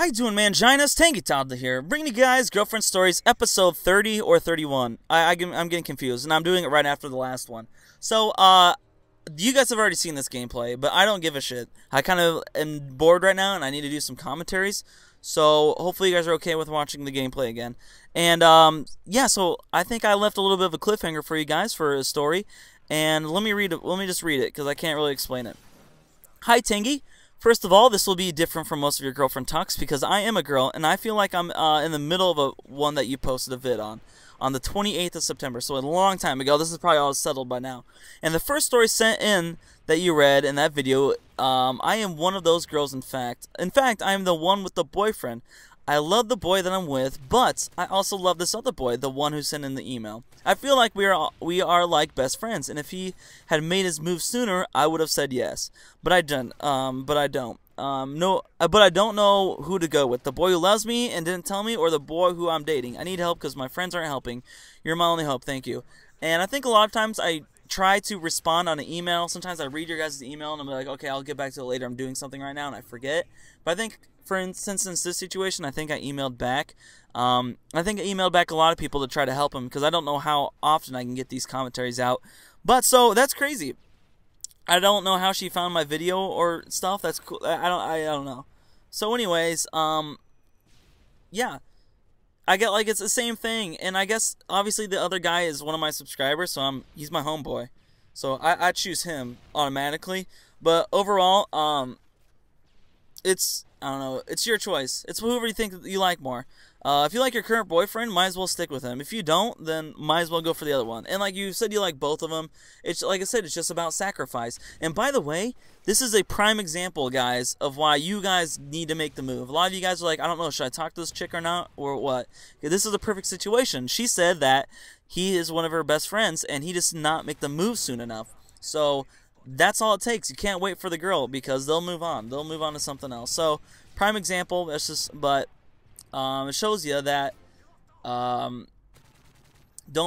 you doing, Manginas? Tangy Toddler here, bringing you guys Girlfriend Stories episode 30 or 31. I'm getting confused, and I'm doing it right after the last one. So, you guys have already seen this gameplay, but I don't give a shit. I kind of am bored right now, and I need to do some commentaries. So, hopefully you guys are okay with watching the gameplay again. And, yeah, so I think I left a little bit of a cliffhanger for you guys for a story. And let me just read it, because I can't really explain it. Hi, Tangy. First of all, this will be different from most of your girlfriend talks because I am a girl, and I feel like I'm in the middle of one that you posted a vid on the 28th of September, so a long time ago. This is probably all settled by now. And the first story sent in that you read in that video, I am one of those girls, in fact. In fact, I am the one with the boyfriend. I love the boy that I'm with, but I also love this other boy, the one who sent in the email. I feel like we are like best friends, and if he had made his move sooner, I would have said yes. But I don't. But I don't know who to go with. The boy who loves me and didn't tell me, or the boy who I'm dating. I need help because my friends aren't helping. You're my only hope. Thank you. And I think a lot of times I try to respond on an email. Sometimes I read your guys' email and I'm like, okay, I'll get back to it later. I'm doing something right now and I forget. But I think, for instance, in this situation, I think I emailed back. I think I emailed back a lot of people to try to help him because I don't know how often I can get these commentaries out. But so that's crazy. I don't know how she found my video or stuff. That's cool. I don't know. So anyways, yeah. I get like it's the same thing, and I guess obviously the other guy is one of my subscribers, so he's my homeboy. So I choose him automatically. But overall, it's, I don't know, it's your choice. It's whoever you think you like more. If you like your current boyfriend, might as well stick with him. If you don't, then might as well go for the other one. And like you said, you like both of them. It's like I said, it's just about sacrifice. And by the way, this is a prime example, guys, of why you guys need to make the move. A lot of you guys are like, I don't know, should I talk to this chick or not, or what? This is a perfect situation. She said that he is one of her best friends, and he does not make the move soon enough. So that's all it takes. You can't wait for the girl because they'll move on. They'll move on to something else. So prime example. That's just, but. It shows you that don't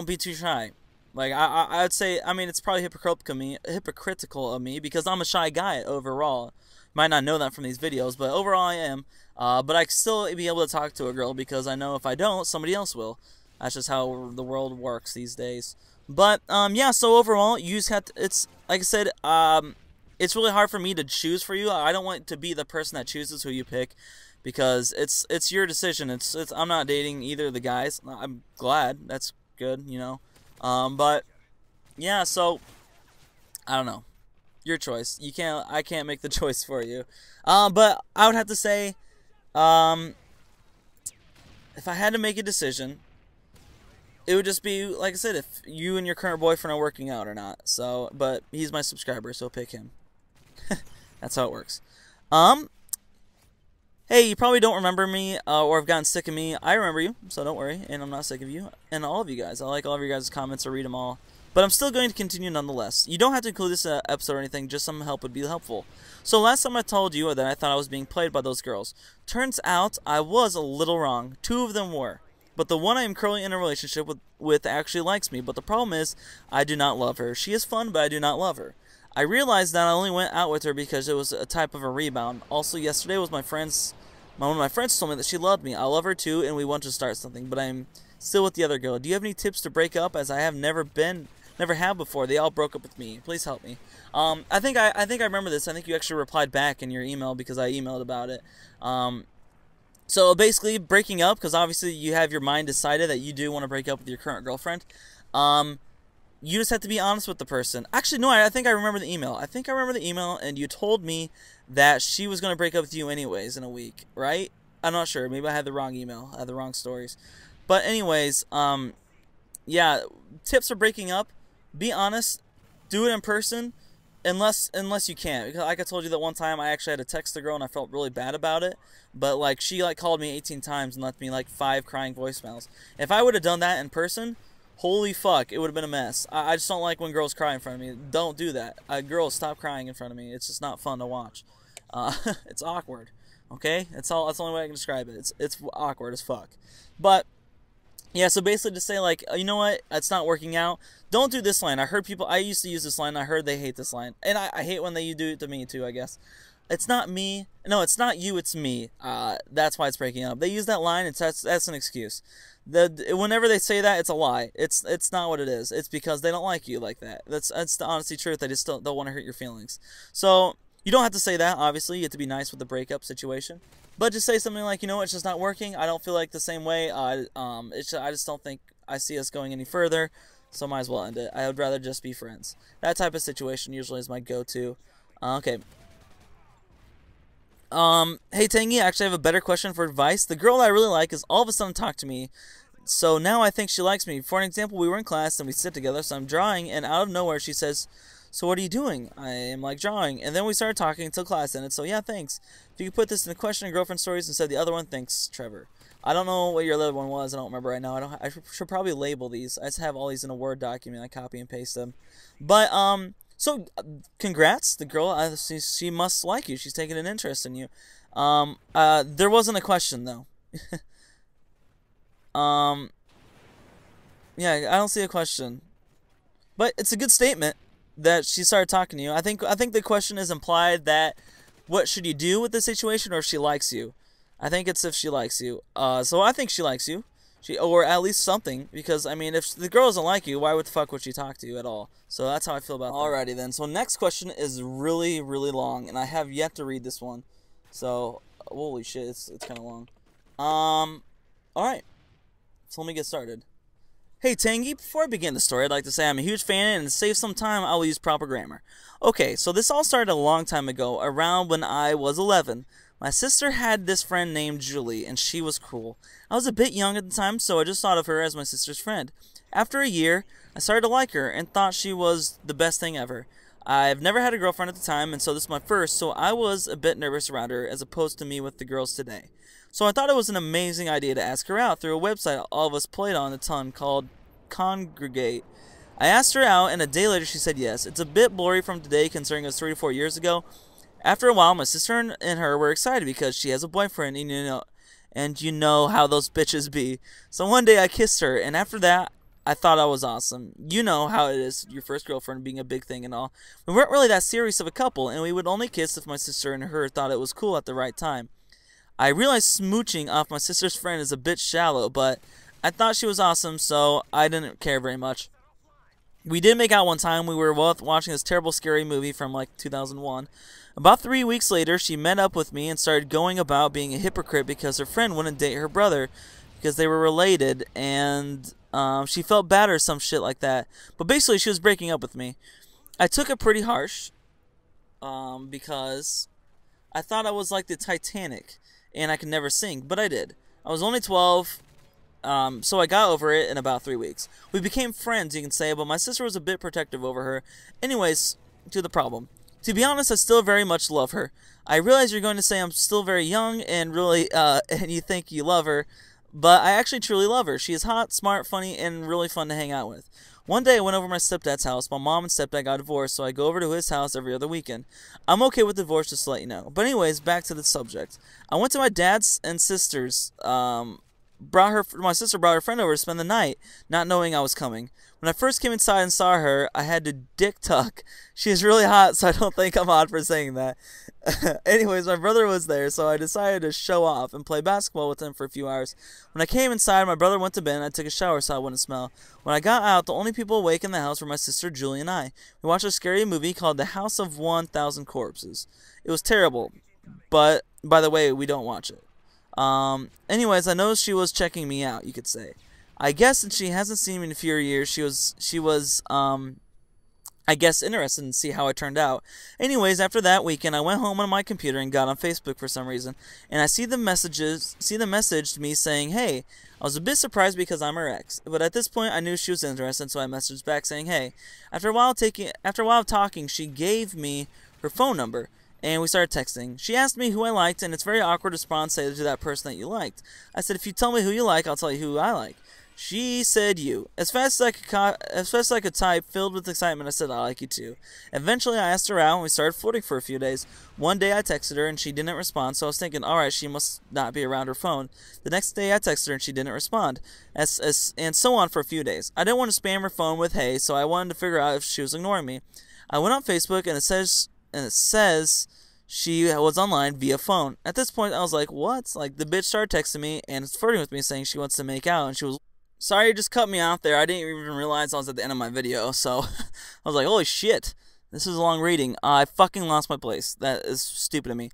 be too shy. Like I'd say, I mean, it's probably hypocritical of me because I'm a shy guy overall. Might not know that from these videos, but overall I am. But I still be able to talk to a girl because I know if I don't, somebody else will. That's just how the world works these days. But yeah. So overall, you just have to, it's like I said. It's really hard for me to choose for you. I don't want to be the person that chooses who you pick. Because it's your decision. I'm not dating either of the guys. I'm glad. That's good, you know. But yeah, so I don't know. Your choice. I can't make the choice for you. But I would have to say, if I had to make a decision, it would just be like I said, if you and your current boyfriend are working out or not. So, but he's my subscriber, so pick him. That's how it works. Hey, you probably don't remember me or have gotten sick of me. I remember you, so don't worry, and I'm not sick of you. And all of you guys. I like all of your guys' comments. I read them all. But I'm still going to continue nonetheless. You don't have to include this episode or anything. Just some help would be helpful. So last time I told you that I thought I was being played by those girls. Turns out I was a little wrong. 2 of them were. But the one I am currently in a relationship with actually likes me. But the problem is, I do not love her. She is fun, but I do not love her. I realized that I only went out with her because it was a type of a rebound. Also, yesterday was one of my friends told me that she loved me. I love her too, and we want to start something, but I'm still with the other girl. Do you have any tips to break up, as I have never have before? They all broke up with me. Please help me. I think I remember this. I think you actually replied back in your email because I emailed about it. So basically, breaking up, because obviously you have your mind decided that you do want to break up with your current girlfriend. You just have to be honest with the person. Actually, no, I think I remember the email. I think I remember the email, and you told me that she was going to break up with you anyways in a week, right? I'm not sure. Maybe I had the wrong email. I had the wrong stories. But anyways, yeah, tips for breaking up. Be honest. Do it in person, unless you can. Because like I told you that one time, I actually had to text the girl, and I felt really bad about it. But, like, she, like, called me 18 times and left me, like, 5 crying voicemails. If I would have done that in person, holy fuck, it would have been a mess. I just don't like when girls cry in front of me. Don't do that. Girls, stop crying in front of me. It's just not fun to watch. It's awkward. Okay? That's the only way I can describe it. It's awkward as fuck. But yeah, so basically to say, like, you know what? It's not working out. Don't do this line. I used to use this line. I heard they hate this line. And I hate when they do it to me too, I guess. it's not me. No, it's not you, it's me. That's why it's breaking up. They use that line, that's an excuse. Whenever they say that, it's a lie. It's not what it is. It's because they don't like you like that. That's the honestly truth. They just don't want to hurt your feelings. So you don't have to say that, obviously. You have to be nice with the breakup situation. But just say something like, you know what, it's just not working. I don't feel like the same way. I just don't think I see us going any further. So might as well end it. I would rather just be friends. That type of situation usually is my go-to. Okay. Hey Tangy, I actually have a better question for advice. The girl I really like is all of a sudden talk to me. So now I think she likes me. For an example, we were in class and we sit together, so I'm drawing, and out of nowhere she says, so what are you doing? I am like drawing. And then we started talking until class ended, so yeah, thanks. If you could put this in a question in girlfriend stories instead of the other one, thanks, Trevor. I don't know what your other one was. I don't remember right now. I should probably label these. I just have all these in a Word document. I copy and paste them. But, so, congrats. The girl, she must like you. She's taking an interest in you. There wasn't a question, though. Yeah, I don't see a question. But it's a good statement that she started talking to you. I think the question is implied that what should you do with the situation, or if she likes you. I think it's if she likes you. So I think she likes you. Or at least something, because, I mean, if the girl doesn't like you, why would the fuck would she talk to you at all? So that's how I feel about that. Alrighty then, so next question is really, really long, and I have yet to read this one. So, holy shit, it's kind of long. Alright, so let me get started. Hey Tangy, before I begin the story, I'd like to say I'm a huge fan, and to save some time, I will use proper grammar. Okay, so this all started a long time ago, around when I was 11. My sister had this friend named Julie, and she was cool. I was a bit young at the time, so I just thought of her as my sister's friend. After a year, I started to like her and thought she was the best thing ever. I've never had a girlfriend at the time, and so this is my first, so I was a bit nervous around her as opposed to me with the girls today. So I thought it was an amazing idea to ask her out through a website all of us played on a ton called Congregate. I asked her out, and a day later she said yes. It's a bit blurry from today considering it was 3 to 4 years ago. After a while, my sister and her were excited because she has a boyfriend, and you know how those bitches be. So one day I kissed her, and after that, I thought I was awesome. You know how it is, your first girlfriend being a big thing and all. We weren't really that serious of a couple, and we would only kiss if my sister and her thought it was cool at the right time. I realized smooching off my sister's friend is a bit shallow, but I thought she was awesome, so I didn't care very much. We did make out one time. We were both watching this terrible, scary movie from, like, 2001. About 3 weeks later, she met up with me and started going about being a hypocrite because her friend wouldn't date her brother because they were related, and she felt bad or some shit like that. But basically, she was breaking up with me. I took it pretty harsh because I thought I was like the Titanic and I could never sink, but I did. I was only 12, so I got over it in about 3 weeks. We became friends, you can say, but my sister was a bit protective over her. Anyways, to the problem. To be honest, I still very much love her. I realize you're going to say I'm still very young and really, and you think you love her, but I actually truly love her. She is hot, smart, funny, and really fun to hang out with. One day I went over to my stepdad's house. My mom and stepdad got divorced, so I go over to his house every other weekend. I'm okay with divorce, just to let you know. But anyways, back to the subject. I went to my dad's and sister's, my sister brought her friend over to spend the night, not knowing I was coming. When I first came inside and saw her, I had to dick tuck. She is really hot, so I don't think I'm odd for saying that. Anyways, my brother was there, so I decided to show off and play basketball with him for a few hours. When I came inside, my brother went to bed, and I took a shower so I wouldn't smell. When I got out, the only people awake in the house were my sister, Julie, and I. We watched a scary movie called The House of 1,000 Corpses. It was terrible, but, by the way, we don't watch it. Anyways, I noticed she was checking me out, you could say. I guess since she hasn't seen me in a few years, she was, I guess, interested in see how I turned out. Anyways, after that weekend, I went home on my computer and got on Facebook for some reason, and I see the message to me saying, hey, I was a bit surprised because I'm her ex, but at this point I knew she was interested, so I messaged back saying, hey. After a while of talking, she gave me her phone number, and we started texting. She asked me who I liked, and it's very awkward to respond say to that person that you liked. I said, if you tell me who you like, I'll tell you who I like. She said you. As fast as I could type, filled with excitement, I said, I like you too. Eventually, I asked her out, and we started flirting for a few days. One day, I texted her, and she didn't respond, so I was thinking, alright, she must not be around her phone. The next day, I texted her, and she didn't respond, and so on for a few days. I didn't want to spam her phone with hey, so I wanted to figure out if she was ignoring me. I went on Facebook, and it says she was online via phone. At this point, I was like, what? Like, the bitch started texting me and flirting with me, saying she wants to make out, and she was... Sorry, you just cut me out there. I didn't even realize I was at the end of my video, so I was like, holy shit. This is a long reading. I fucking lost my place. That is stupid of me.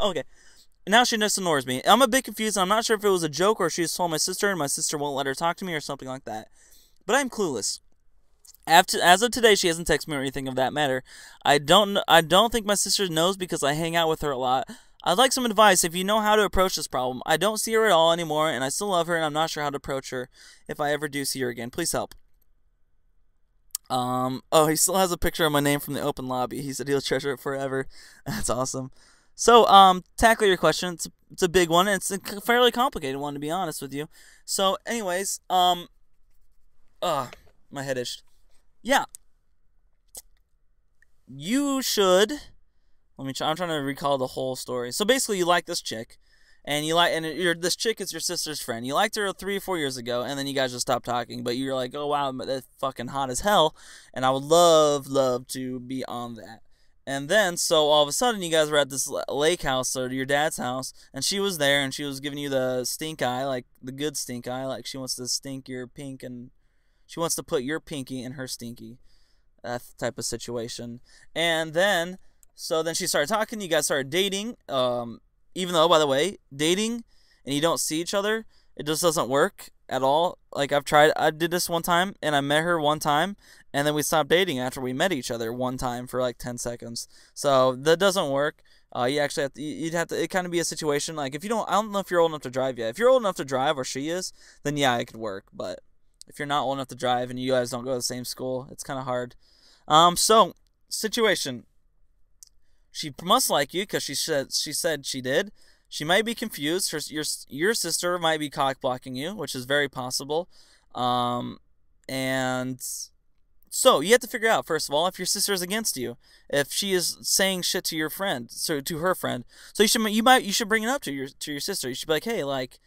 Okay. Now she just ignores me. I'm a bit confused. I'm not sure if it was a joke or she just told my sister and my sister won't let her talk to me or something like that. But I'm clueless. As of today, she hasn't texted me or anything of that matter. I don't think my sister knows because I hang out with her a lot. I'd like some advice if you know how to approach this problem. I don't see her at all anymore, and I still love her, and I'm not sure how to approach her if I ever do see her again. Please help. Oh, he still has a picture of my name from the open lobby. He said he'll treasure it forever. That's awesome. So, tackle your question. It's a big one, and it's a fairly complicated one, to be honest with you. So, anyways, my head itched. Yeah. You should... I'm trying to recall the whole story. So, basically, you like this chick, and this chick is your sister's friend. You liked her 3 or 4 years ago, and then you guys just stopped talking, but you're like, oh, wow, that's fucking hot as hell, and I would love to be on that. And then, so all of a sudden, you guys were at this lake house, or your dad's house, and she was there, and she was giving you the stink eye, like the good stink eye, like she wants to stink your pink, and she wants to put your pinky in her stinky, that type of situation. And then, so then she started talking, you guys started dating, even though, by the way, dating and you don't see each other, it just doesn't work at all. Like, I did this one time, and I met her one time, and then we stopped dating after we met each other one time for like 10 seconds. So that doesn't work. You actually have to, you'd have to, it kind of be a situation, like, if you don't, I don't know if you're old enough to drive yet. If you're old enough to drive, or she is, then yeah, it could work. But if you're not old enough to drive, and you guys don't go to the same school, it's kind of hard. So, situation. She must like you, because she said she did. She might be confused. Your sister might be cock blocking you, which is very possible. And so you have to figure out, first of all, if your sister is against you, if she is saying shit to your friend, so to her friend. So you should bring it up to your sister. You should be like, hey, like,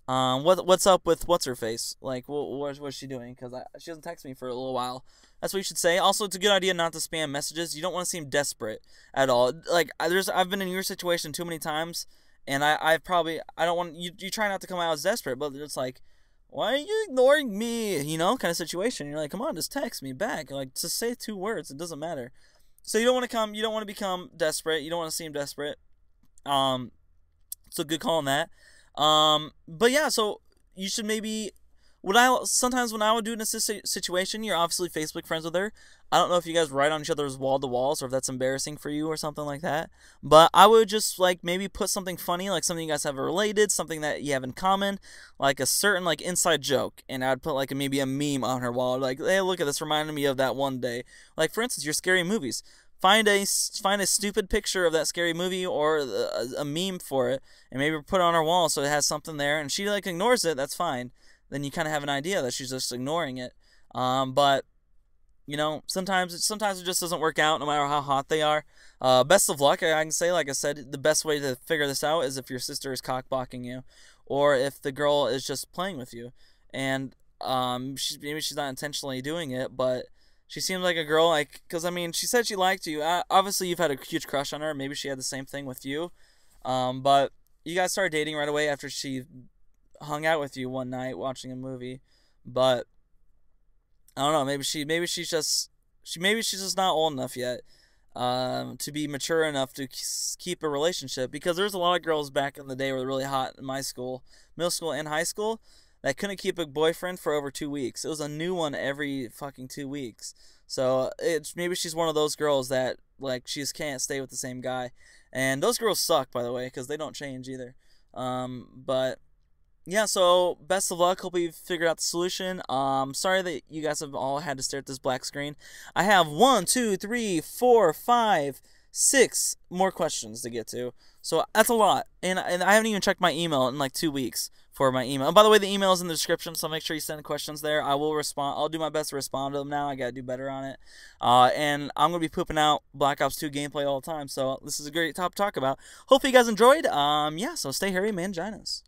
what's up with what's her face? Like, what's she doing? Because she doesn't text me for a little while. That's what you should say. Also, it's a good idea not to spam messages. You don't want to seem desperate at all. Like, I've been in your situation too many times, and I don't want you try not to come out as desperate, but it's like, why are you ignoring me? You know, kind of situation. You're like, come on, just text me back. Like, just say 2 words. It doesn't matter. So you don't want to become desperate. You don't want to seem desperate. So good call on that. But yeah, so you should maybe, sometimes when I would do in a situation, you're obviously Facebook friends with her. I don't know if you guys write on each other's wall-to-walls, or if that's embarrassing for you or something like that. But I would just, like, maybe put something funny, like something you guys have related, something that you have in common, like a certain, like, inside joke. And I'd put, like, maybe a meme on her wall, like, hey, look at this, reminded me of that one day. Like, for instance, your scary movies. Find a stupid picture of that scary movie, or a meme for it, and maybe put it on her wall so it has something there, and she, like, ignores it, that's fine. Then you kind of have an idea that she's just ignoring it. But, you know, sometimes it just doesn't work out, no matter how hot they are. Best of luck, I can say. Like I said, the best way to figure this out is if your sister is cock-blocking you, or if the girl is just playing with you. And maybe she's not intentionally doing it, but she seems like a girl, like, because, I mean, she said she liked you. Obviously, you've had a huge crush on her. Maybe she had the same thing with you. But you guys started dating right away after she hung out with you one night watching a movie. But I don't know. Maybe she's just not old enough yet to be mature enough to keep a relationship. Because there's a lot of girls back in the day who were really hot in my school, middle school and high school, that couldn't keep a boyfriend for over 2 weeks. It was a new one every fucking 2 weeks. So maybe she's one of those girls that, like, she just can't stay with the same guy. And those girls suck, by the way, because they don't change either. But yeah, so best of luck. Hope you've figured out the solution. Sorry that you guys have all had to stare at this black screen. I have 1, 2, 3, 4, 5, 6 more questions to get to. So that's a lot. And I haven't even checked my email in like 2 weeks for my email. And by the way, the email is in the description, so make sure you send questions there. I will respond. I'll do my best to respond to them now. I got to do better on it. And I'm going to be pooping out Black Ops 2 gameplay all the time. So this is a great topic to talk about. Hopefully you guys enjoyed. Yeah, so stay hairy, manginas.